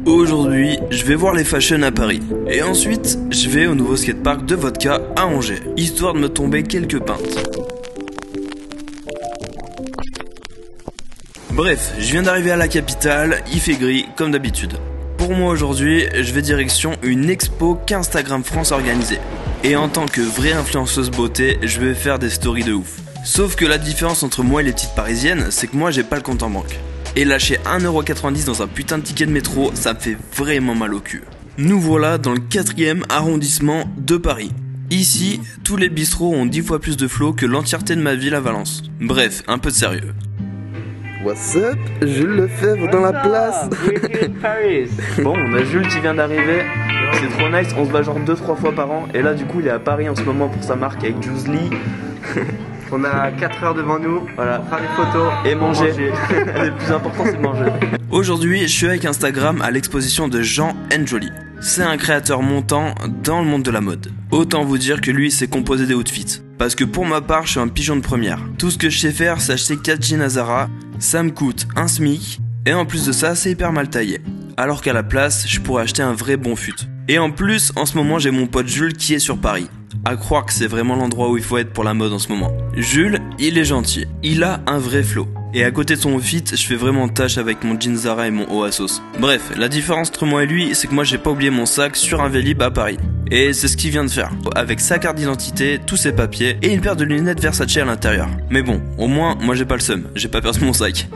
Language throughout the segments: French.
Aujourd'hui, je vais voir les fashions à Paris. Et ensuite, je vais au nouveau skatepark de Vodka à Angers, histoire de me tomber quelques pintes. Bref, je viens d'arriver à la capitale, il fait gris, comme d'habitude. Pour moi aujourd'hui, je vais direction une expo qu'Instagram France a organisée. Et en tant que vraie influenceuse beauté, je vais faire des stories de ouf. Sauf que la différence entre moi et les petites parisiennes, c'est que moi j'ai pas le compte en banque. Et lâcher 1,90€ dans un putain de ticket de métro, ça me fait vraiment mal au cul. Nous voilà dans le 4e arrondissement de Paris. Ici, tous les bistrots ont 10 fois plus de flow que l'entièreté de ma ville à Valence. Bref, un peu de sérieux. What's up, Jules Lefebvre dans la place. Bon, on a Jules qui vient d'arriver. C'est trop nice, on se bat genre 2-3 fois par an. Et là du coup il est à Paris en ce moment pour sa marque avec Juicy. On a 4 heures devant nous, Voilà, faire des photos et manger. Le plus important c'est de manger. Aujourd'hui je suis avec Instagram à l'exposition de Jean N'Joli. C'est un créateur montant dans le monde de la mode. Autant vous dire que lui s'est composé des outfits. Parce que pour ma part je suis un pigeon de première. Tout ce que je sais faire c'est acheter 4 jeans à Zara. Ça me coûte un SMIC. Et en plus de ça c'est hyper mal taillé. Alors qu'à la place je pourrais acheter un vrai bon fut. Et en plus, en ce moment, j'ai mon pote Jules qui est sur Paris. À croire que c'est vraiment l'endroit où il faut être pour la mode en ce moment. Jules, il est gentil. Il a un vrai flow. Et à côté de son fit, je fais vraiment tâche avec mon jean Zara et mon haut à sauce. Bref, la différence entre moi et lui, c'est que moi j'ai pas oublié mon sac sur un Vélib à Paris. Et c'est ce qu'il vient de faire. Avec sa carte d'identité, tous ses papiers et une paire de lunettes Versace à l'intérieur. Mais bon, au moins, moi j'ai pas le seum. J'ai pas perdu mon sac.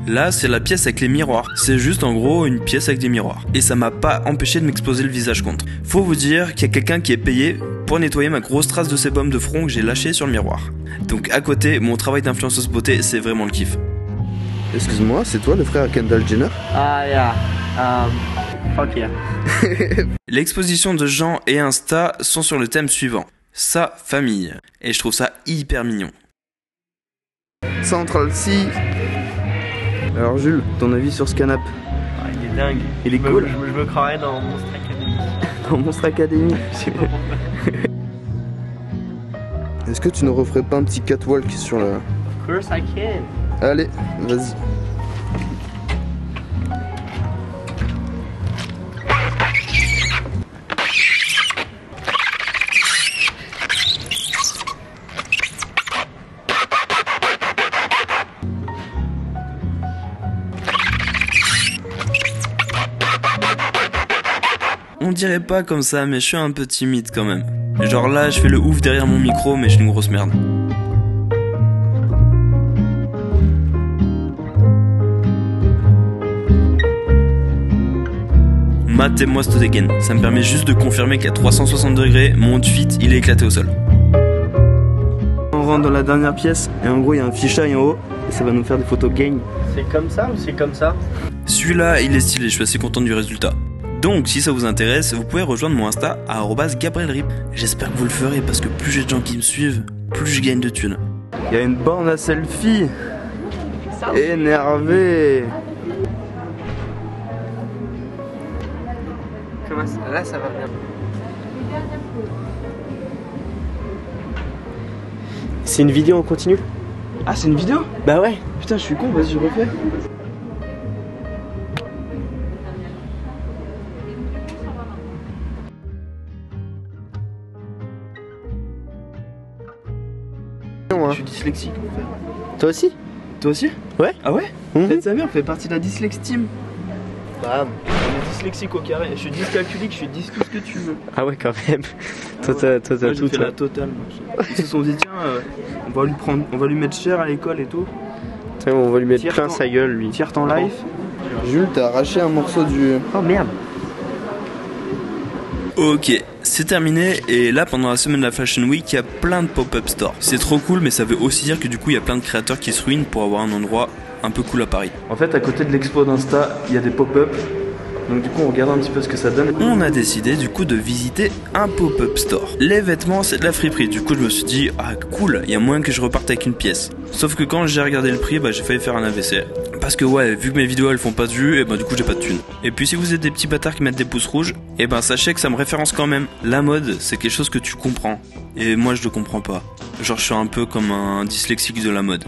Là, c'est la pièce avec les miroirs. C'est juste en gros une pièce avec des miroirs. Et ça m'a pas empêché de m'exploser le visage contre. Faut vous dire qu'il y a quelqu'un qui est payé pour nettoyer ma grosse trace de sébum de front que j'ai lâché sur le miroir. Donc à côté, mon travail d'influenceuse beauté, c'est vraiment le kiff. Excuse-moi, c'est toi le frère Kendall Jenner? Ah yeah. Fuck yeah. L'exposition de Jean et Insta sont sur le thème suivant. Sa famille. Et je trouve ça hyper mignon. Central C. Alors Jules, ton avis sur ce canap'? Ah, il est dingue. Il est cool. Je me croirais dans Monstre Academy. Dans Monstre Academy. Est-ce que tu ne referais pas un petit catwalk sur la... Of course I can. Allez, vas-y. On dirait pas comme ça, mais je suis un peu timide quand même. Genre là, je fais le ouf derrière mon micro, mais je suis une grosse merde. Matez-moi cette dégaine. Ça me permet juste de confirmer qu'à 360 degrés, mon fit, il est éclaté au sol. On rentre dans la dernière pièce et en gros il y a un fisheye en haut et ça va nous faire des photos gang. C'est comme ça ou c'est comme ça? Celui-là, il est stylé, je suis assez content du résultat. Donc, si ça vous intéresse, vous pouvez rejoindre mon Insta à @GabrielRip. J'espère que vous le ferez parce que plus j'ai de gens qui me suivent, plus je gagne de thunes. Il y a une borne à selfie. Énervé. Comment ça? Là ça va bien. C'est une vidéo en continu? Ah, c'est une vidéo? Bah ouais. Putain, je suis con, vas-y, je refais. Je suis dyslexique en fait. Toi aussi? Toi aussi? Ouais. Ah ouais? Peut-être sa mère, on fait partie de la dyslexie team. Bam. On est dyslexique au carré, je suis dyscalculique, je suis dys tout ce que tu veux. Ah ouais quand même. Toi ouais. t'as Moi, tout j'ai fait toi. la totale. Moi. Ils se sont dit tiens, on va lui mettre cher à l'école et tout. Tiens, on va lui mettre Tire plein ton- sa gueule lui. Tire ton life. Jules, t'as arraché un morceau du... Oh merde. Ok, c'est terminé et là pendant la semaine de la Fashion Week il y a plein de pop-up stores. C'est trop cool mais ça veut aussi dire que du coup il y a plein de créateurs qui se ruinent pour avoir un endroit un peu cool à Paris. En fait à côté de l'expo d'Insta il y a des pop-up. Donc du coup on regarde un petit peu ce que ça donne. On a décidé du coup de visiter un pop-up store. Les vêtements c'est de la friperie. Du coup je me suis dit ah cool, il y a moyen que je reparte avec une pièce. Sauf que quand j'ai regardé le prix j'ai failli faire un AVC. Parce que ouais, vu que mes vidéos elles font pas de vues, et du coup j'ai pas de thunes. Et puis si vous êtes des petits bâtards qui mettent des pouces rouges, et sachez que ça me référence quand même. La mode, c'est quelque chose que tu comprends. Et moi je le comprends pas. Genre je suis un peu comme un dyslexique de la mode.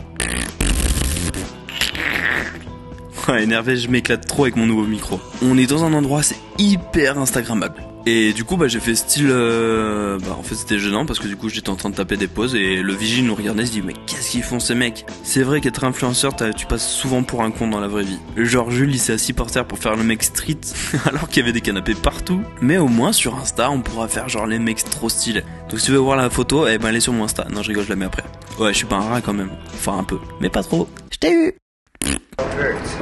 Ouais, énervé, je m'éclate trop avec mon nouveau micro. On est dans un endroit, c'est hyper instagrammable. Et du coup, j'ai fait style... en fait, c'était gênant parce que du coup, j'étais en train de taper des pauses et le vigile nous regardait et se dit « Mais qu'est-ce qu'ils font ces mecs ?» C'est vrai qu'être influenceur, tu passes souvent pour un con dans la vraie vie. Genre, Jules, il s'est assis par terre pour faire le mec street alors qu'il y avait des canapés partout. Mais au moins, sur Insta, on pourra faire genre les mecs trop stylés. Donc si tu veux voir la photo, elle est sur mon Insta. Non, je rigole, je la mets après. Ouais, je suis pas un rat quand même. Enfin, un peu. Mais pas trop. Je t'ai eu.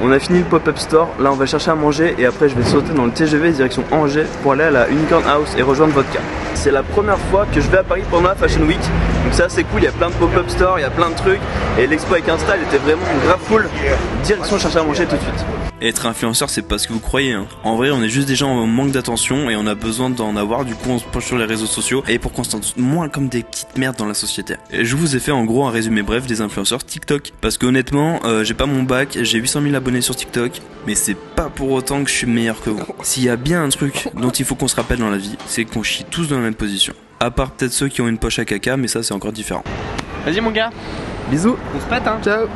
On a fini le pop-up store, là on va chercher à manger et après je vais sauter dans le TGV direction Angers pour aller à la Unicorn House et rejoindre Vodka. C'est la première fois que je vais à Paris pendant la Fashion Week, donc ça c'est cool, il y a plein de pop-up stores, il y a plein de trucs et l'expo avec Insta elle était vraiment grave cool. Direction chercher à manger tout de suite. Être influenceur, c'est pas ce que vous croyez, hein. En vrai, on est juste des gens en manque d'attention et on a besoin d'en avoir, du coup on se penche sur les réseaux sociaux et pour qu'on se sente moins comme des petites merdes dans la société. Et je vous ai fait en gros un résumé bref des influenceurs TikTok. Parce que honnêtement, j'ai pas mon bac, j'ai 800 000 abonnés sur TikTok, mais c'est pas pour autant que je suis meilleur que vous. S'il y a bien un truc dont il faut qu'on se rappelle dans la vie, c'est qu'on chie tous dans la même position. À part peut-être ceux qui ont une poche à caca, mais ça c'est encore différent. Vas-y mon gars. Bisous. On se pète hein. Ciao.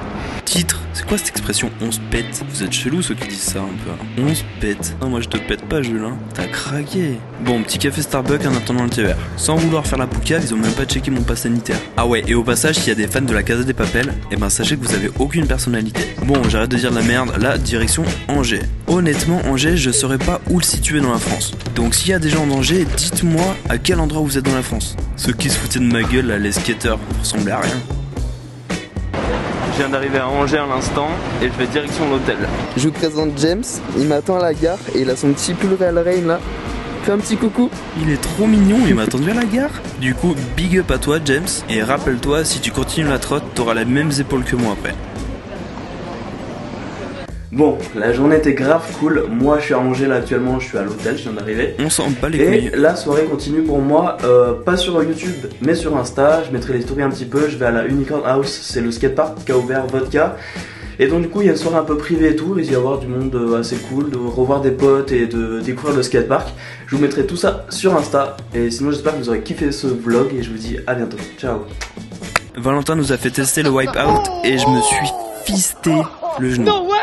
Titre, c'est quoi cette expression on se pète? Vous êtes chelous ceux qui disent ça un peu. On se pète. Non, moi je te pète pas Jules, hein. T'as craqué. Bon, petit café Starbucks en attendant le TER. Sans vouloir faire la poucave, ils ont même pas checké mon pass sanitaire. Ah ouais, et au passage, s'il y a des fans de la Casa des Papel, sachez que vous avez aucune personnalité. Bon, j'arrête de dire de la merde, là, direction Angers. Honnêtement, Angers, je saurais pas où le situer dans la France. Donc s'il y a des gens en Angers, dites-moi à quel endroit vous êtes dans la France. Ceux qui se foutaient de ma gueule, là, les skateurs, ressemblaient à rien. Je viens d'arriver à Angers à l'instant et je vais direction l'hôtel. Je vous présente James, il m'attend à la gare et il a son petit pull Real Rain là. Fais un petit coucou. Il est trop mignon, il m'a attendu à la gare. Du coup, big up à toi James. Et rappelle-toi, si tu continues la trotte, t'auras les mêmes épaules que moi après. Bon, la journée était grave cool. Moi je suis à Angers là actuellement, je suis à l'hôtel, je viens d'arriver. On s'en bat les couilles. Et la soirée continue pour moi, pas sur YouTube, mais sur Insta. Je mettrai les stories un petit peu. Je vais à la Unicorn House, c'est le skatepark qui a ouvert Vodka. Et donc du coup il y a une soirée un peu privée et tout, il risque d'y avoir du monde assez cool, de revoir des potes et de découvrir le skatepark. Je vous mettrai tout ça sur Insta. Et sinon j'espère que vous aurez kiffé ce vlog et je vous dis à bientôt. Ciao. Valentin nous a fait tester le wipeout et je me suis fisté le genou. No way!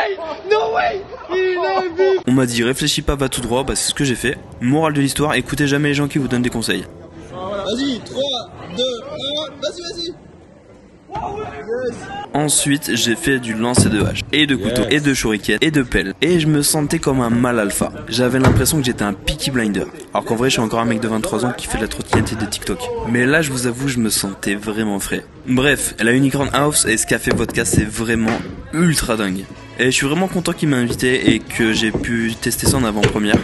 No way! Il a vu! On m'a dit réfléchis pas, va tout droit, c'est ce que j'ai fait. Morale de l'histoire, écoutez jamais les gens qui vous donnent des conseils. Vas-y, 3, 2, 1, vas-y! Ensuite, j'ai fait du lancer de hache, et de couteau, et de shuriken, et de pelle. Et je me sentais comme un mâle alpha. J'avais l'impression que j'étais un Peaky Blinder. Alors qu'en vrai, je suis encore un mec de 23 ans qui fait de la trottinette et des TikTok. Mais là, je vous avoue, je me sentais vraiment frais. Bref, la Unicorn House et ce café vodka, c'est vraiment ultra dingue. Et je suis vraiment content qu'il m'a invité et que j'ai pu tester ça en avant-première.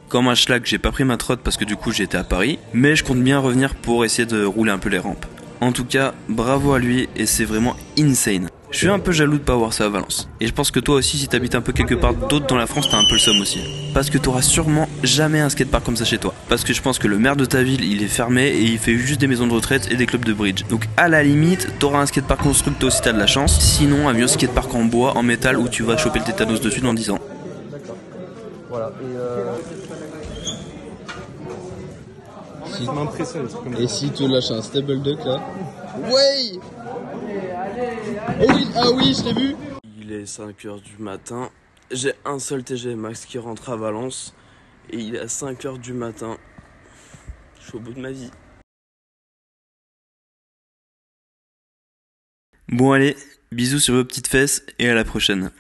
Comme un schlag, j'ai pas pris ma trotte parce que du coup j'étais à Paris, mais je compte bien revenir pour essayer de rouler un peu les rampes. En tout cas, bravo à lui et c'est vraiment insane. Je suis un peu jaloux de pas avoir ça à Valence. Et je pense que toi aussi, si t'habites un peu quelque part d'autre dans la France, t'as un peu le seum aussi. Parce que t'auras sûrement jamais un skatepark comme ça chez toi. Parce que je pense que le maire de ta ville, il est fermé et il fait juste des maisons de retraite et des clubs de bridge. Donc à la limite, t'auras un skatepark constructo si t'as de la chance. Sinon, un vieux skatepark en bois, en métal où tu vas choper le tétanos dessus dans 10 ans. Voilà. Et si tu lâches un stable duck là. Ouais! Oh oui, ah oui, je l'ai vu! Il est 5h du matin. J'ai un seul TGV Max qui rentre à Valence. Et il est à 5h du matin. Je suis au bout de ma vie. Bon allez, bisous sur vos petites fesses et à la prochaine.